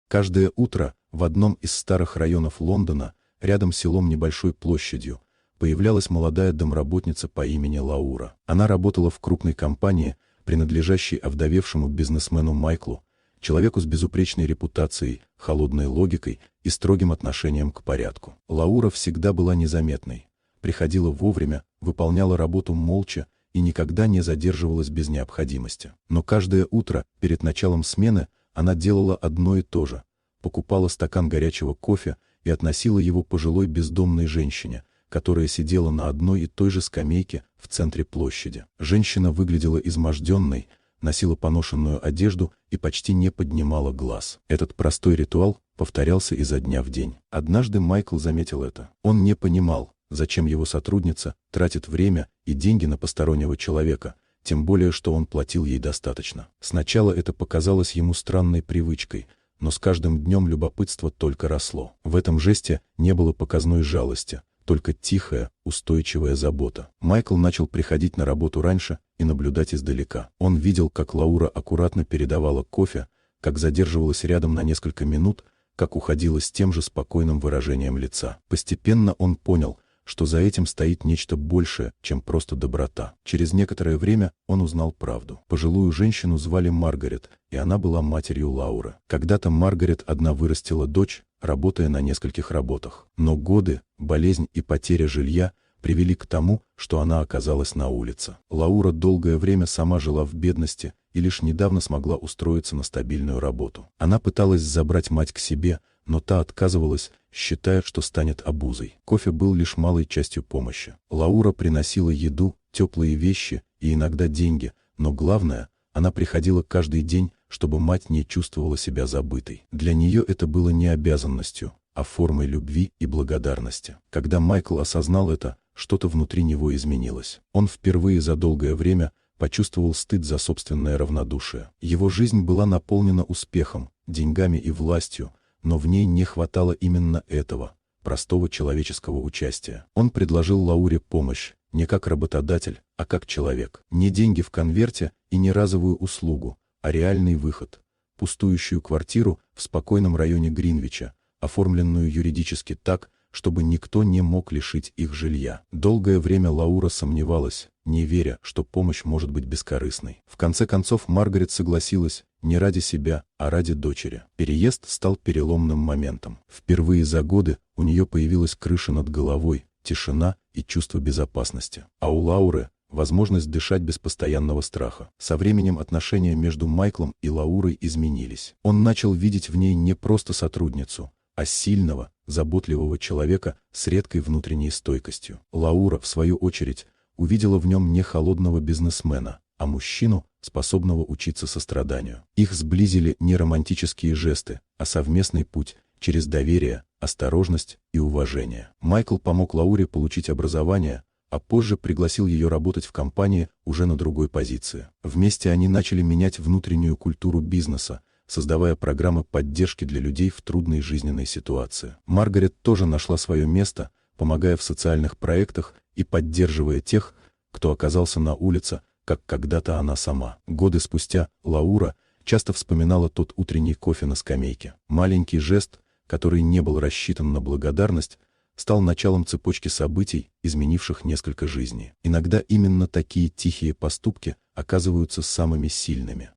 Каждое утро в одном из старых районов Лондона, рядом с селом небольшой площадью, появлялась молодая домработница по имени Лаура. Она работала в крупной компании, принадлежащей овдовевшему бизнесмену Майклу, человеку с безупречной репутацией, холодной логикой и строгим отношением к порядку. Лаура всегда была незаметной, приходила вовремя, выполняла работу молча и никогда не задерживалась без необходимости. Но каждое утро, перед началом смены, она делала одно и то же: покупала стакан горячего кофе и относила его пожилой бездомной женщине, которая сидела на одной и той же скамейке в центре площади. Женщина выглядела изможденной, носила поношенную одежду и почти не поднимала глаз. Этот простой ритуал повторялся изо дня в день. Однажды Майкл заметил это. Он не понимал, зачем его сотрудница тратит время и деньги на постороннего человека, тем более, что он платил ей достаточно. Сначала это показалось ему странной привычкой, но с каждым днем любопытство только росло. В этом жесте не было показной жалости, только тихая, устойчивая забота. Майкл начал приходить на работу раньше и наблюдать издалека. Он видел, как Лаура аккуратно передавала кофе, как задерживалась рядом на несколько минут, как уходила с тем же спокойным выражением лица. Постепенно он понял, что за этим стоит нечто большее, чем просто доброта. Через некоторое время он узнал правду. Пожилую женщину звали Маргарет, и она была матерью Лауры. Когда-то Маргарет одна вырастила дочь, работая на нескольких работах. Но годы, болезнь и потеря жилья привели к тому, что она оказалась на улице. Лаура долгое время сама жила в бедности и лишь недавно смогла устроиться на стабильную работу. Она пыталась забрать мать к себе, но та отказывалась, считая, что станет обузой. Кофе был лишь малой частью помощи. Лаура приносила еду, теплые вещи и иногда деньги, но главное, она приходила каждый день, чтобы мать не чувствовала себя забытой. Для нее это было не обязанностью, а формой любви и благодарности. Когда Майкл осознал это, что-то внутри него изменилось. Он впервые за долгое время почувствовал стыд за собственное равнодушие. Его жизнь была наполнена успехом, деньгами и властью, но в ней не хватало именно этого, простого человеческого участия. Он предложил Лауре помощь, не как работодатель, а как человек. Не деньги в конверте и не разовую услугу, а реальный выход. Пустующую квартиру в спокойном районе Гринвича, оформленную юридически так, чтобы никто не мог лишить их жилья. Долгое время Лаура сомневалась, не веря, что помощь может быть бескорыстной. В конце концов Маргарет согласилась, не ради себя, а ради дочери. Переезд стал переломным моментом. Впервые за годы у нее появилась крыша над головой, тишина и чувство безопасности. А у Лауры — возможность дышать без постоянного страха. Со временем отношения между Майклом и Лаурой изменились. Он начал видеть в ней не просто сотрудницу, а сильного, заботливого человека с редкой внутренней стойкостью. Лаура, в свою очередь, увидела в нем не холодного бизнесмена, а мужчину, способного учиться состраданию. Их сблизили не романтические жесты, а совместный путь через доверие, осторожность и уважение. Майкл помог Лауре получить образование, а позже пригласил ее работать в компании уже на другой позиции. Вместе они начали менять внутреннюю культуру бизнеса, создавая программы поддержки для людей в трудной жизненной ситуации. Маргарет тоже нашла свое место, помогая в социальных проектах и поддерживая тех, кто оказался на улице, как когда-то она сама. Годы спустя Лаура часто вспоминала тот утренний кофе на скамейке. Маленький жест, который не был рассчитан на благодарность, стал началом цепочки событий, изменивших несколько жизней. Иногда именно такие тихие поступки оказываются самыми сильными.